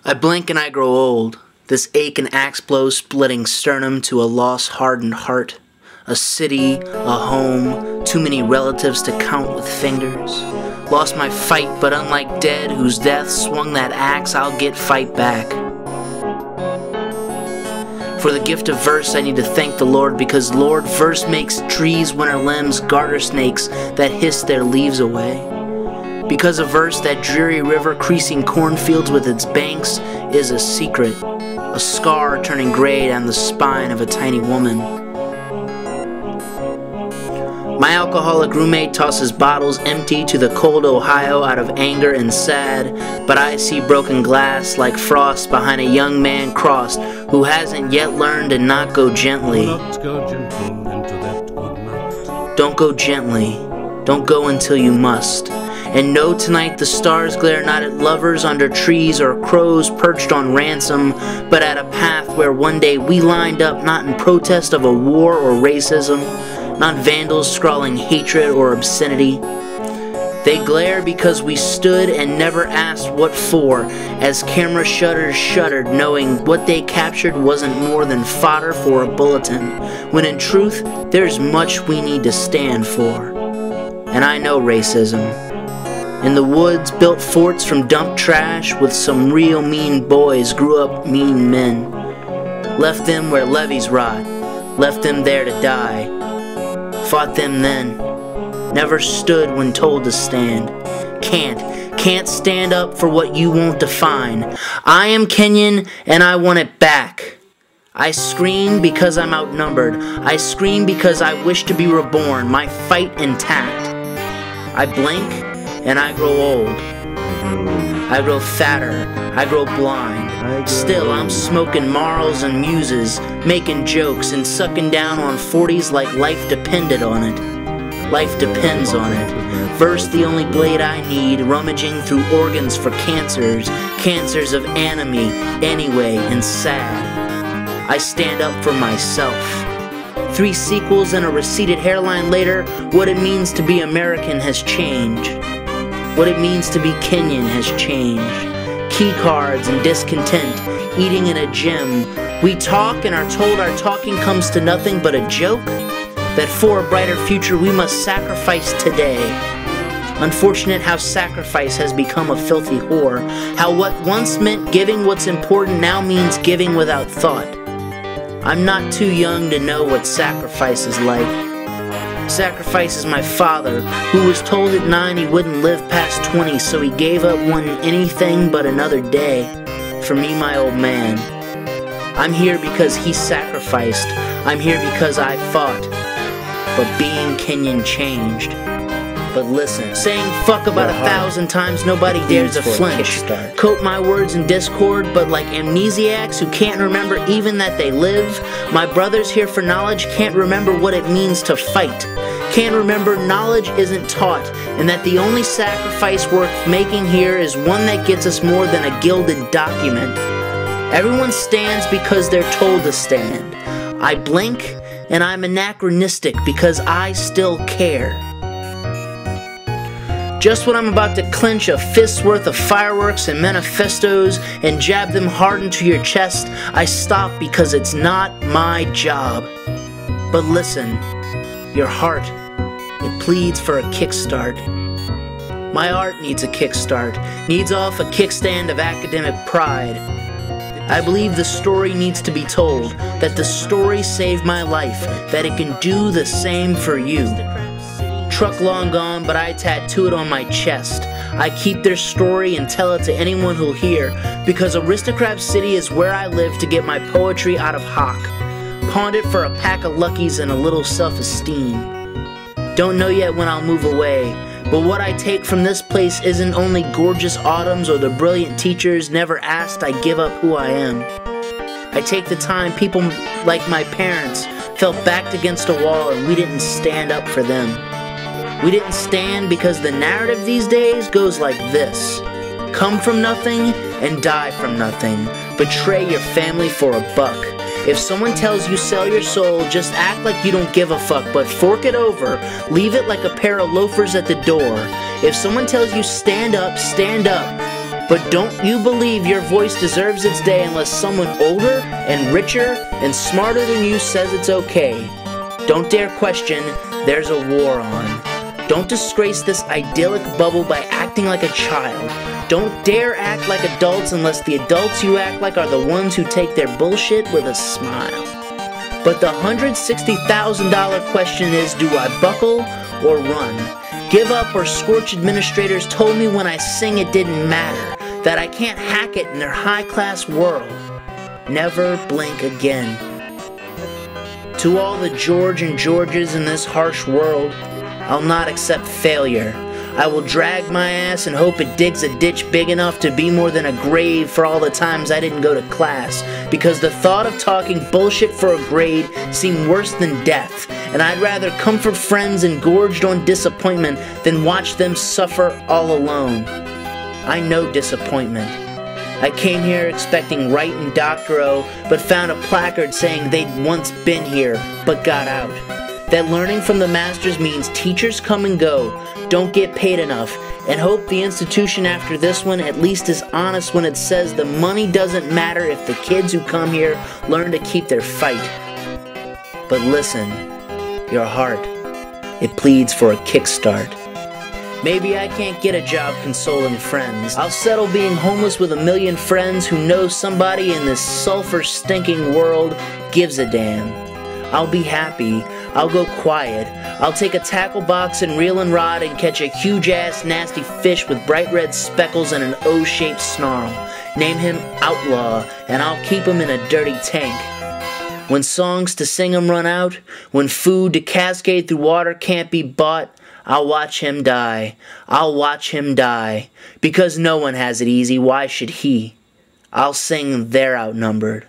I blink and I grow old, this ache and axe blow splitting sternum to a lost hardened heart. A city, a home, too many relatives to count with fingers. Lost my fight, but unlike dead whose death swung that axe, I'll get fight back. For the gift of verse I need to thank the Lord, because Lord, verse makes trees winter limbs garter snakes that hiss their leaves away. Because of verse, that dreary river creasing cornfields with its banks is a secret, a scar turning gray down the spine of a tiny woman. My alcoholic roommate tosses bottles empty to the cold Ohio out of anger and sad, but I see broken glass like frost behind a young man crossed who hasn't yet learned to not go gently. Not go gentle into that good night. Don't go gently, don't go until you must. And know tonight the stars glare not at lovers under trees or crows perched on ransom, but at a path where one day we lined up not in protest of a war or racism, not vandals scrawling hatred or obscenity. They glare because we stood and never asked what for, as camera shutters shuddered, knowing what they captured wasn't more than fodder for a bulletin, when in truth there's much we need to stand for. And I know racism. In the woods, built forts from dumped trash with some real mean boys grew up mean men. Left them where levees rot, left them there to die. Fought them then, never stood when told to stand. Can't stand up for what you won't define. I am Kenyon and I want it back. I scream because I'm outnumbered. I scream because I wish to be reborn, my fight intact. I blink and I grow old. I grow fatter, I grow blind. Still, I'm smoking marls and muses, making jokes and sucking down on 40s like life depended on it. Life depends on it. Verse the only blade I need, rummaging through organs for cancers of enemy, anyway, and sad. I stand up for myself. 3 sequels and a receded hairline later, what it means to be American has changed. What it means to be Kenyon has changed. Key cards and discontent, eating in a gym. We talk and are told our talking comes to nothing but a joke, that for a brighter future we must sacrifice today. Unfortunate how sacrifice has become a filthy whore, how what once meant giving what's important now means giving without thought. I'm not too young to know what sacrifice is like. Sacrifice is my father, who was told at 9 he wouldn't live past 20, so he gave up wanting anything but another day. For me, my old man. I'm here because he sacrificed. I'm here because I fought. But being Kenyon changed. But listen, saying fuck about 1,000 times, nobody dares to flinch. Coat my words in discord, but like amnesiacs who can't remember even that they live, my brothers here for knowledge can't remember what it means to fight. Can't remember knowledge isn't taught, and that the only sacrifice worth making here is one that gets us more than a gilded document. Everyone stands because they're told to stand. I blink, and I'm anachronistic because I still care. Just when I'm about to clench a fist's worth of fireworks and manifestos and jab them hard into your chest, I stop because it's not my job. But listen, your heart, it pleads for a kickstart. My art needs a kickstart, needs off a kickstand of academic pride. I believe the story needs to be told, that the story saved my life, that it can do the same for you. Truck long gone, but I tattoo it on my chest. I keep their story and tell it to anyone who'll hear, because Aristocrat City is where I live to get my poetry out of hock. Pawned it for a pack of luckies and a little self-esteem. Don't know yet when I'll move away, but what I take from this place isn't only gorgeous autumns or the brilliant teachers never asked I give up who I am. I take the time people like my parents felt backed against a wall and we didn't stand up for them. We didn't stand because the narrative these days goes like this. Come from nothing and die from nothing. Betray your family for a buck. If someone tells you sell your soul, just act like you don't give a fuck, but fork it over. Leave it like a pair of loafers at the door. If someone tells you stand up, But don't you believe your voice deserves its day unless someone older and richer and smarter than you says it's okay. Don't dare question, there's a war on. Don't disgrace this idyllic bubble by acting like a child. Don't dare act like adults unless the adults you act like are the ones who take their bullshit with a smile. But the $160,000 question is, do I buckle or run? Give up or scorch administrators told me when I sing it didn't matter, that I can't hack it in their high-class world. Never blink again. To all the George and Georges in this harsh world, I'll not accept failure. I will drag my ass and hope it digs a ditch big enough to be more than a grave for all the times I didn't go to class, because the thought of talking bullshit for a grade seemed worse than death, and I'd rather comfort friends engorged on disappointment than watch them suffer all alone. I know disappointment. I came here expecting Wright and Doctorow, but found a placard saying they'd once been here, but got out. That learning from the masters means teachers come and go, don't get paid enough, and hope the institution after this one at least is honest when it says the money doesn't matter if the kids who come here learn to keep their fight. But listen, your heart, it pleads for a kickstart. Maybe I can't get a job consoling friends. I'll settle being homeless with a million friends who know somebody in this sulfur-stinking world gives a damn. I'll be happy. I'll go quiet. I'll take a tackle box and reel and rod and catch a huge-ass nasty fish with bright red speckles and an O-shaped snarl. Name him Outlaw, and I'll keep him in a dirty tank. When songs to sing 'em run out, when food to cascade through water can't be bought, I'll watch him die. I'll watch him die. Because no one has it easy, why should he? I'll sing they're outnumbered.